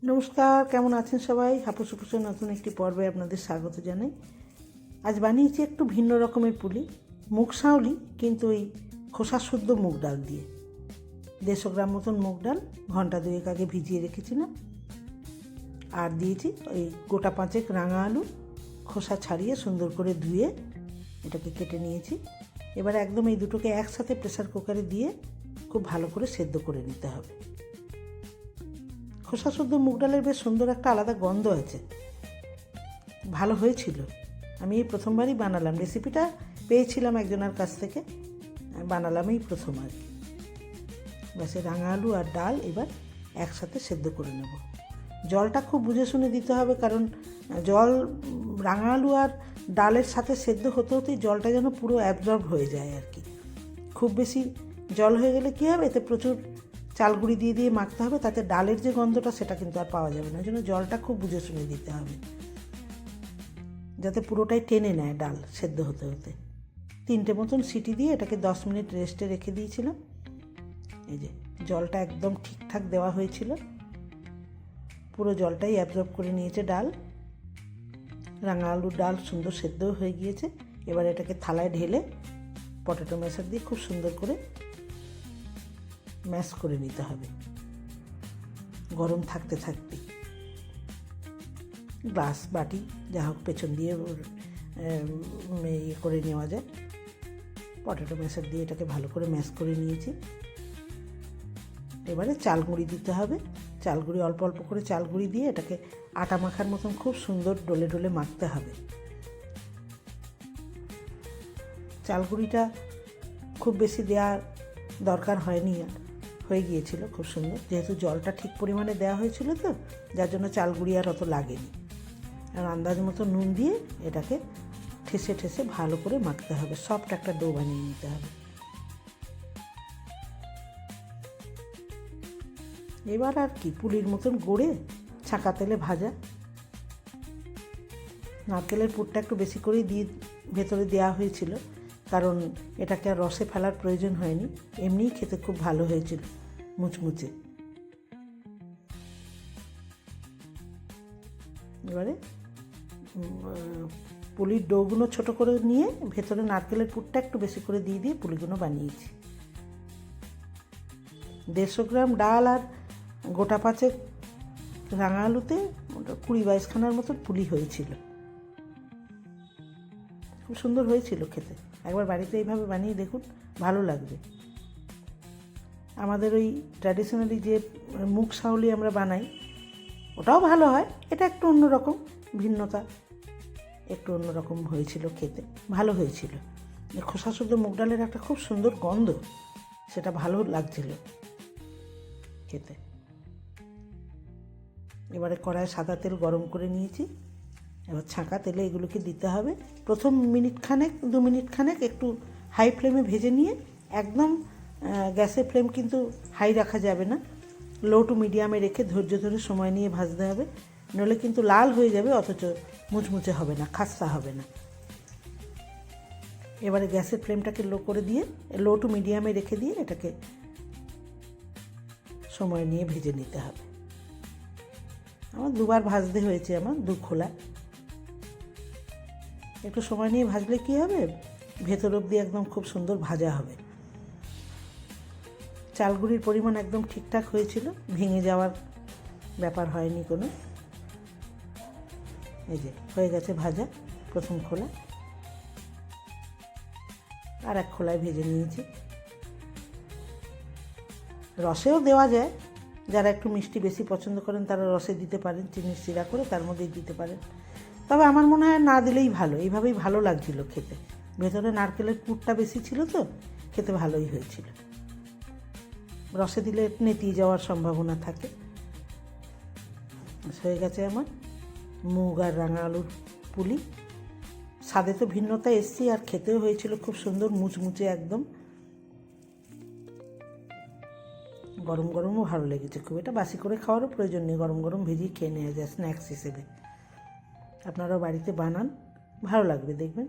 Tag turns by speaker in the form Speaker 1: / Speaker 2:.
Speaker 1: নমস্কার, কেমন আছেন সবাই? হাপুসুপুসের নতুন একটি পর্বে আপনাদের স্বাগত জানাই। আজ বানিয়েছি একটু ভিন্ন রকমের পুলি, মুগ শাওলি, কিন্তু এই খোসা শুদ্ধ মুগ ডাল দিয়ে। 150 গ্রাম মতন মুগ ডাল ঘন্টা 2 আগে ভিজিয়ে রেখেছিলাম। আর দিয়েছি ওই গোটা 5 রাঙা আলু, খোসা ছাড়িয়ে সুন্দর করে ধুয়ে এটাকে কেটে নিয়েছি। এবার একদম এই দুটোকে একসাথে প্রেসার কুকারে দিয়ে খুব ভালো করে সেদ্ধ করে নিতে হবে। খোসা শুদ্ধ মুগ ডালের বেশ সুন্দর একটা আলাদা গন্ধ আছে, ভালো হয়েছিল। আমি এই প্রথমবারই বানালাম, রেসিপিটা পেয়েছিলাম একজনের কাছ থেকে, বানালাম এই প্রথম আর কি। ব্যাস রাঙা আলু আর ডাল এবার একসাথে সেদ্ধ করে নেব। জলটা খুব বুঝে শুনে দিতে হবে, কারণ জল রাঙা আলু আর ডালের সাথে সেদ্ধ হতে হতেই জলটা যেন পুরো অ্যাবজর্ব হয়ে যায় আর কি। খুব বেশি জল হয়ে গেলে কী হবে, এতে প্রচুর চাল গুঁড়ি দিয়ে দিয়ে মাখতে হবে, তাতে ডালের যে গন্ধটা সেটা কিন্তু আর পাওয়া যাবে না। ওই জন্য জলটা খুব বুঝে শুনে দিতে হবে, যাতে পুরোটাই টেনে নেয় ডাল সেদ্ধ হতে হতে। 3টে মতন সিটি দিয়ে এটাকে 10 মিনিট রেস্টে রেখে দিয়েছিলাম। এই যে জলটা একদম ঠিকঠাক দেওয়া হয়েছিল, পুরো জলটাই অ্যাবজর্ব করে নিয়েছে ডাল। রাঙা আলুর ডাল সুন্দর সেদ্ধ হয়ে গিয়েছে। এবার এটাকে থালায় ঢেলে পটেটো ম্যাশার দিয়ে খুব সুন্দর করে ম্যাশ করে নিতে হবে, গরম থাকতে থাকতে। গ্লাস বাটি যা হোক পেছন দিয়ে ইয়ে করে নেওয়া যায়। পটেটো ম্যাশার দিয়ে এটাকে ভালো করে ম্যাশ করে নিয়েছি। এবারে চাল গুঁড়ি দিতে হবে। চাল গুঁড়ি অল্প অল্প করে চাল গুঁড়ি দিয়ে এটাকে আটা মাখার মতন খুব সুন্দর ডলে ডলে মাখতে হবে। চাল গুঁড়িটা খুব বেশি দেওয়ার দরকার হয়নি, আর হয়ে গিয়েছিল খুব সুন্দর, যেহেতু জলটা ঠিক পরিমাণে দেওয়া হয়েছিল তো, যার জন্য চাল গুঁড়ি আর অত লাগেনি। আর আন্দাজ মতো নুন দিয়ে এটাকে ঠেসে ঠেসে ভালো করে মাখতে হবে, সফট একটা ডো বানিয়ে নিতে হবে। এবার আর কি, পুলির মতন গড়ে ছাঁকা তেলে ভাজা। নারকেলের পুরটা একটু বেশি করেই দিয়ে ভেতরে দেওয়া হয়েছিল, কারণ এটাকে আর রসে ফেলার প্রয়োজন হয়নি, এমনিই খেতে খুব ভালো হয়েছিল, মুচমুচে। এবারে পুলির ডোগুলো ছোট করে নিয়ে ভেতরে নারকেলের পুরটা একটু বেশি করে দিয়ে দিয়ে পুলিগুলো বানিয়েছি। 150 গ্রাম ডাল আর গোটা 5 রাঙা আলুতে 20-22 খানার মতন পুলি হয়েছিল। খুব সুন্দর হয়েছিল খেতে, একবার বাড়িতে এইভাবে বানিয়ে দেখুন, ভালো লাগবে। আমাদের ওই ট্র্যাডিশনালি যে মুগ শাওলি আমরা বানাই, ওটাও ভালো হয়, এটা একটু অন্যরকম, ভিন্নতা একটু অন্যরকম হয়েছিল, খেতে ভালো হয়েছিল। খোসা শুদ্ধ মুগ ডালের একটা খুব সুন্দর গন্ধ, সেটা ভালো লাগছিল খেতে। এবারে কড়ায় সাদা তেল গরম করে নিয়েছি। এবার ছাঁকা তেলে এগুলোকে দিতে হবে। প্রথম 2 মিনিট খানেক একটু হাই ফ্লেমে ভেজে নিয়ে, একদম গ্যাসের ফ্লেম কিন্তু হাই রাখা যাবে না, লো টু মিডিয়ামে রেখে ধৈর্য ধরে সময় নিয়ে ভাজতে হবে, নইলে কিন্তু লাল হয়ে যাবে, অথচ মুচমুচে হবে না, খাস্তা হবে না। এবারে গ্যাসের ফ্লেমটাকে লো করে দিয়ে, লো টু মিডিয়ামে রেখে দিয়ে এটাকে সময় নিয়ে ভেজে নিতে হবে। আমার 2বার ভাজতে হয়েছে, আমার 2 খোলা। একটু সময় নিয়ে ভাজলে কী হবে, ভেতর অবধি একদম খুব সুন্দর ভাজা হবে। চালগুড়ির পরিমাণ একদম ঠিকঠাক হয়েছিল, ভেঙে যাওয়ার ব্যাপার হয়নি কোনো। এই যে হয়ে গেছে ভাজা প্রথম খোলা, আর 1 খোলায় ভেজে নিয়েছি। রসেও দেওয়া যায়, যারা একটু মিষ্টি বেশি পছন্দ করেন তারা রসে দিতে পারেন, চিনির সিরা করে তার মধ্যেই দিতে পারেন। তবে আমার মনে হয় না দিলেই ভালো, এইভাবেই ভালো লাগছিল খেতে। ভেতরে নারকেলের পুরটা বেশি ছিল তো, খেতে ভালোই হয়েছিল। রসে দিলে নেতিয়ে যাওয়ার সম্ভাবনা থাকে। হয়ে গেছে আমার মুগ আর রাঙা আলুর পুলি। স্বাদে তো ভিন্নতা এসছি, আর খেতেও হয়েছিল খুব সুন্দর মুচমুচে একদম। গরম গরমও ভালো লেগেছে খুব, এটা বাসি করে খাওয়ারও প্রয়োজন নেই, গরম গরম ভেজেই খেয়ে নেওয়া যায় স্ন্যাক্স হিসেবে। আপনারাও বাড়িতে বানান, ভালো লাগবে দেখবেন।